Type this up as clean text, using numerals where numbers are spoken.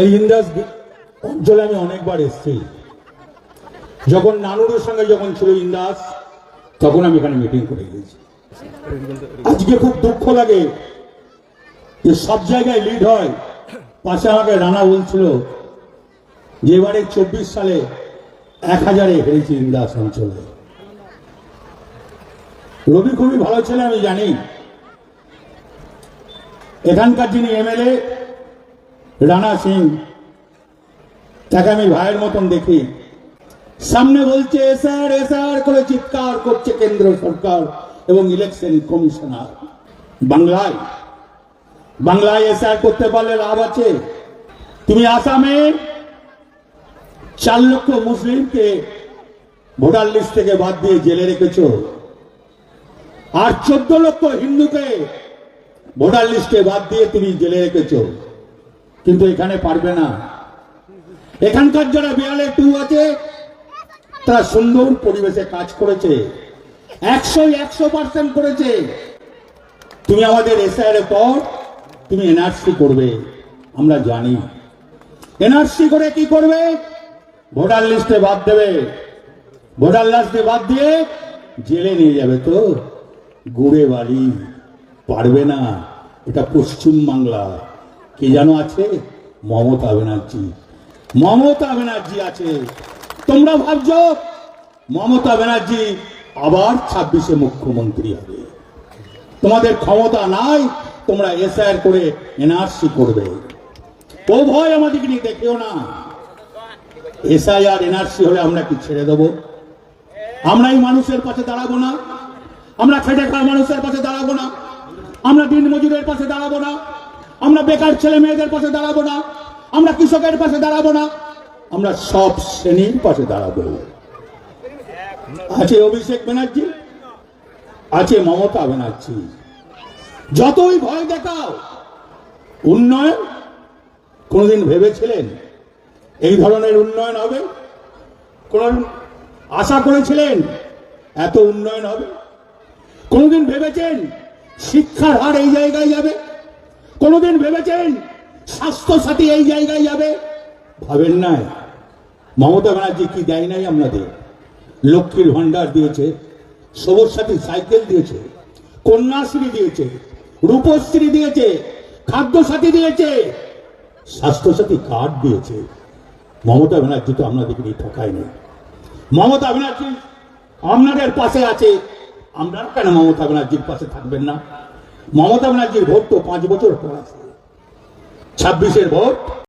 এই ইন্দাস অঞ্চলে আমি অনেকবার এসেছি। যখন নানুরের সঙ্গে যখন ছিল ইন্দাস, তখন আমি এখানে মিটিং করে গেছি। আজকে খুব দুঃখ লাগে যে সব জায়গায় লিড হয়। পাশে আমাকে রানা বলছিল যে এবারে 24 সালে 1000-এ হেরেছি ইন্দাস অঞ্চলে। রবি খুবই ভালো ছেলে, আমি জানি। এখানকার যিনি এমএলএ রানা সিং, তাকে আমি ভাইয়ের মতন দেখি। সামনে বলছে এসআর এসআর করে চিৎকার করছে কেন্দ্র সরকার এবং ইলেকশন কমিশনার। বাংলায় এসআর করতে পারলে লাভ আছে। তুমি আসামে 4 লক্ষ মুসলিমকে ভোটার লিস্ট থেকে বাদ দিয়ে জেলে রেখেছো, আর 14 লক্ষ হিন্দুকে ভোটার লিস্টে বাদ দিয়ে তুমি জেলে রেখেছো। কিন্তু এখানে পারবে না। এখানকার যারা বিয়ালে 2 আছে, তারা সুন্দর পরিবেশে কাজ করেছে, 100% করেছে। তুমি আমাদের এসআইআর এর পর তুমি এনআরসি করবে, আমরা জানি। এনআরসি করে কি করবে? ভোটার লিস্টে বাদ দেবে, ভোটার লিস্টে বাদ দিয়ে জেলে নিয়ে যাবে। তো গুড়ে বাড়ি পারবে না। এটা পশ্চিম বাংলা। কে যেন আছে? মমতা ব্যানার্জি আছে। তোমরা ভাবছো মমতা ব্যানার্জি আবার 26-এ মুখ্যমন্ত্রী হবে। তোমাদের ক্ষমতা নাই, তোমরা এসআইআর করে এনআরসি করবে। ও ভয় আমাদেরকে নিয়ে দেখেও না। এসআইআর এনআরসি হলে আমরা কি ছেড়ে দেবো? আমরা এই মানুষের পাশে দাঁড়াবো না? আমরা খেটে খাওয়া মানুষের পাশে দাঁড়াবো না? আমরা দিন মজুরের পাশে দাঁড়াবো না? আমরা বেকার ছেলে মেয়েদের পাশে দাঁড়াবো না? আমরা কৃষকের পাশে দাঁড়াবো না? আমরা সব শ্রেণীর পাশে দাঁড়াবো। আছে অভিষেক ব্যানার্জি, আছে মমতা ব্যানার্জি। যতই ভয় দেখাও, উন্নয়ন কোনদিন ভেবেছিলেন এই ধরনের উন্নয়ন হবে? কোনদিন আশা করেছিলেন এত উন্নয়ন হবে? কোনদিন ভেবেছেন শিক্ষার হার এই জায়গায় যাবে? কোনদিন ভেবেছেন স্বাস্থ্য সাথী এই জায়গায় যাবে? ভাবেন নাই। মমতা ব্যানার্জি কি দেয় নাই আপনাদের? লক্ষ্মীর ভান্ডার দিয়েছে, সবুজ সাথী সাইকেল দিয়েছে, কন্যাশ্রী দিয়েছে, রূপশ্রী দিয়েছে, খাদ্য সাথী দিয়েছে, স্বাস্থ্য সাথী কার্ড দিয়েছে। মমতা ব্যানার্জি তো আপনাদেরকে নিয়ে ঠকায় নেই। মমতা ব্যানার্জি আপনাদের পাশে আছে, আপনারা কেন মমতা ব্যানার্জির পাশে থাকবেন না? মমতা ব্যানার্জির ভোট তো 5 বছর পর আছে। 26-এর ভোট